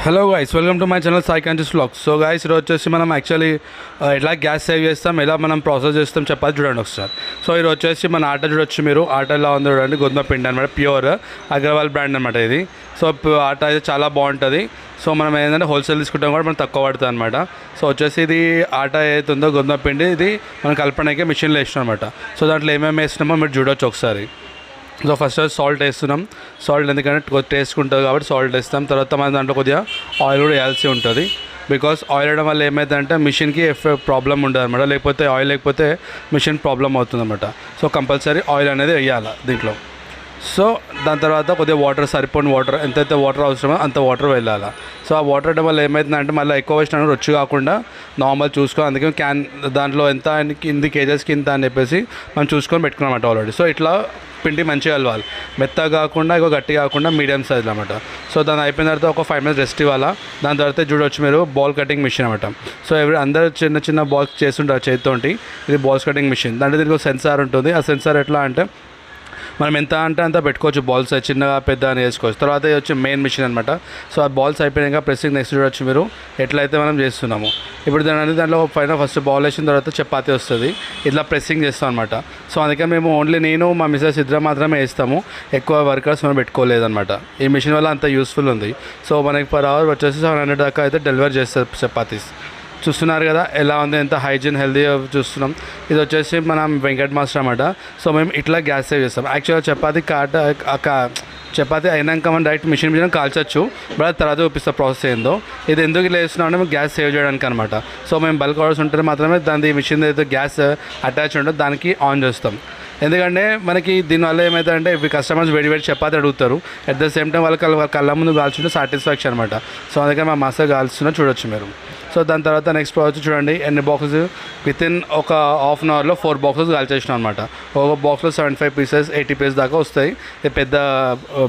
Hello guys, welcome to my channel Sai కాంచెస్ vlogs. So guys, ఈరోజు వచ్చేసి మనం యాక్చువల్లీ ఎలా గ్యాస్ సేవ్ చేస్తాం, ఎలా మనం ప్రాసెస్ చేస్తాం చెప్పాలి చూడండి ఒకసారి. సో ఈరోజు వచ్చేసి మన ఆట చూడొచ్చు మీరు. ఆట ఎలా ఉందో చూడండి. గోధుమ పిండి అనమాట, ప్యూర్ అగర్వాల్ బ్రాండ్ అనమాట ఇది. సో ఆట అయితే చాలా బాగుంటుంది. సో మనం ఏంటంటే హోల్సేల్ తీసుకుంటాం కూడా మనం తక్కువ పడుతుంది అనమాట. సో వచ్చేసి ఇది ఆట ఏదైతే ఉందో గోధుమ పిండి, ఇది మనం కలపడానికి మిషన్లో వేసినాం అనమాట. సో దాంట్లో ఏమేమి వేసినామో మీరు చూడొచ్చు ఒకసారి. సో ఫస్ట్ సాల్ట్ వేస్తున్నాం. సాల్ట్ ఎందుకంటే కొద్దిగా టేస్ట్ ఉంటుంది కాబట్టి సాల్ట్ వేస్తాం. తర్వాత మన దాంట్లో కొద్దిగా ఆయిల్ కూడా వేయాల్సి ఉంటుంది. బికాస్ ఆయిల్ వేయడం వల్ల ఏమైందంటే మిషన్కి ప్రాబ్లం ఉండదు అనమాట. లేకపోతే ఆయిల్ లేకపోతే మిషన్ ప్రాబ్లం అవుతుంది అనమాట. సో కంపల్సరీ ఆయిల్ అనేది వేయాలి దీంట్లో. సో దాని తర్వాత కొద్దిగా వాటర్, సరిపోని వాటర్, ఎంతైతే వాటర్ అవసరమో అంత వాటర్ వెళ్ళాలి. సో ఆ వాటర్ వేయడం వల్ల ఏమవుతుందంటే మళ్ళీ ఎక్కువ వేసినా రుచి కాకుండా నార్మల్ చూసుకోవాలి. అందుకే క్యాన్ దాంట్లో ఎంత ఇన్ని కేజెస్కి ఇంత అని చెప్పేసి మనం చూసుకొని పెట్టుకున్నామన్నమాట ఆల్రెడీ. సో ఇట్లా పిండి మంచిగా కలవాలి. మెత్తగా కాకుండా ఇక గట్టి కాకుండా మీడియం సైజ్ అనమాట. సో దాని అయిపోయిన తర్వాత ఒక 5 minutes రెస్ట్ ఇవ్వాలా. దాని తర్వాత చూడవచ్చు మీరు బాల్ కటింగ్ మిషన్ అనమాట. సో అందరూ చిన్న చిన్న బాల్స్ చేస్తుంటారు చేతితోటి. ఇది బాల్స్ కటింగ్ మిషన్. దాంట్లో దీనికి ఒక సెన్సార్ ఉంటుంది. ఆ సెన్సార్ ఎట్లా అంటే మనం ఎంత అంటే అంత పెట్టుకోవచ్చు. బాల్స్ చిన్నగా పెద్ద అని వేసుకోవచ్చు. తర్వాత ఇది వచ్చి మెయిన్ మిషన్ అనమాట. సో ఆ బాల్స్ అయిపోయాక ప్రెస్సింగ్ నెక్స్ట్ చూడవచ్చు మీరు ఎట్లయితే మనం చేస్తున్నాము. ఇప్పుడు దాంట్లో పైన ఫస్ట్ బాల్ వేసిన తర్వాత చపాతీ వస్తుంది. ఇట్లా ప్రెస్సింగ్ చేస్తాం అనమాట. సో అందుకే మేము ఓన్లీ నేను మా మిసెస్ ఇద్దరు మాత్రమే వేస్తాము. ఎక్కువ వర్కర్స్ మనం పెట్టుకోలేదన్నమాట. ఈ మిషన్ వల్ల అంత యూస్ఫుల్ ఉంది. సో మనకి పర్ అవర్ వచ్చేసి 700 దాకా అయితే డెలివర్ చేస్తారు చపాతీస్. చూస్తున్నారు కదా ఎలా ఉంది, ఎంత హైజీన్ హెల్తీ చూస్తున్నాం. ఇది వచ్చేసి మనం వెంకట్ మాస్టర్ అన్నమాట. సో మేము ఇట్లా గ్యాస్ సేవ్ చేస్తాం. యాక్చువల్గా చపాతీ అయినాక మనం డైరెక్ట్ మిషన్ మీద కాల్చొచ్చు. బట్ తర్వాత చూపిస్తాం ప్రాసెస్ ఏందో. ఇది ఎందుకు ఇలా వేస్తున్నాం అంటే మేము గ్యాస్ సేవ్ చేయడానికి అనమాట. సో మేము బల్క్ ఆర్డర్స్ ఉంటే మాత్రమే దాని మిషన్ ఏదైతే గ్యాస్ అటాచ్ ఉంటుందో దానికి ఆన్ చేస్తాం. ఎందుకంటే మనకి దీనివల్ల ఏమవుతుందంటే ఇవి కస్టమర్స్ వేడి చపాతీ అడుగుతారు. అట్ ద సేమ్ టైం వాళ్ళ కళ్ళ ముందు కాల్చుంటే సాటిస్ఫాక్షన్ అనమాట. సో అందుకే మా మసాలా కాల్చున్నా చూడొచ్చు మీరు. సో దాని తర్వాత నెక్స్ట్ ప్రాసెస్ చూడండి. ఎన్ని బాక్సెస్ వితిన్ ఒక హాఫ్ అన్ అవర్లో 4 బాక్సెస్ కాల్చేసినాం అనమాట. ఒక బాక్స్లో 75 pieces 80 pieces దాకా వస్తాయి. ఇది పెద్ద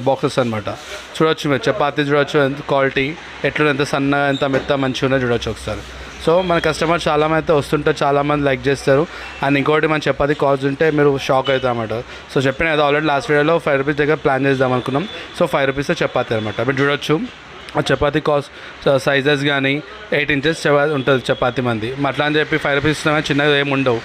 బాక్సెస్ అనమాట. చూడొచ్చు మీరు చపాతీ చూడొచ్చు ఎంత క్వాలిటీ ఎట్లా, ఎంత సన్నగా ఎంత మెత్త మంచిగా ఉన్నది చూడొచ్చు ఒకసారి. సో మన కస్టమర్ చాలామంది అయితే వస్తుంటే చాలామంది లైక్ చేస్తారు. అండ్ ఇంకోటి మన చపాతీ కాస్ట్ ఉంటే మీరు షాక్ అవుతారు అన్నమాట. సో చెప్పిన కదా ఆల్రెడీ లాస్ట్ వీడియోలో 5 rupees దగ్గర ప్లాన్ చేద్దాం అనుకున్నాం. సో 5 rupees చపాతీ అనమాట. మీరు చూడొచ్చు ఆ చపాతీ కాస్ట్ సైజెస్ కానీ 8 inches ఉంటుంది చపాతీ మంది. అట్లా అని చెప్పి 5 rupees చిన్నగా ఏమి ఉండవు,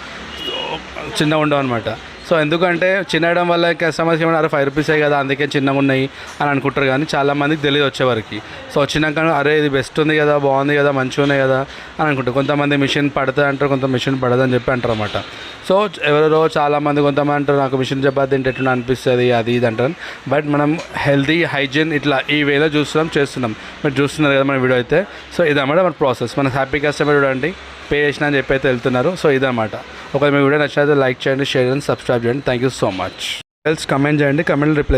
చిన్నగా ఉండవు అనమాట. సో ఎందుకంటే చిన్నడం వల్ల కస్టమర్స్ ఏమన్నా 5 rupees కదా అందుకే చిన్నగా ఉన్నాయి అని అనుకుంటారు. కానీ చాలామందికి తెలియదు వచ్చేవరకు. సో వచ్చినాక అరే ఇది బెస్ట్ ఉంది కదా, బాగుంది కదా, మంచిగా ఉన్నాయి కదా అని అనుకుంటారు. కొంతమంది మిషన్ పడుతుంది అంటారు, కొంత మిషన్ పడదని చెప్పి అంటారు అన్నమాట. సో ఎవరో చాలామంది కొంతమంది అంటారు నాకు మిషన్ చపాతీ తింటే ఎట్లా అనిపిస్తుంది అది ఇది అంటారు. బట్ మనం హెల్తీ హైజీన్ ఇట్లా ఈ వేలో చేస్తున్నాం. మీరు చూస్తున్నారు కదా మన వీడియో అయితే. సో ఇదన్నమాట మన ప్రాసెస్. మన హ్యాపీ కస్టమర్ చూడండి పే చేసిన అని చెప్పి అయితే వెళ్తున్నారు. సో ఇదన్నమాట. ఒకవేళ మీ వీడియో నచ్చినట్లయితే లైక్ చేయండి, షేర్ చేయండి, సబ్స్క్రైబ్ చేయండి. Thank you so much. Comment చేయండి, కమెంట్ రిప్లై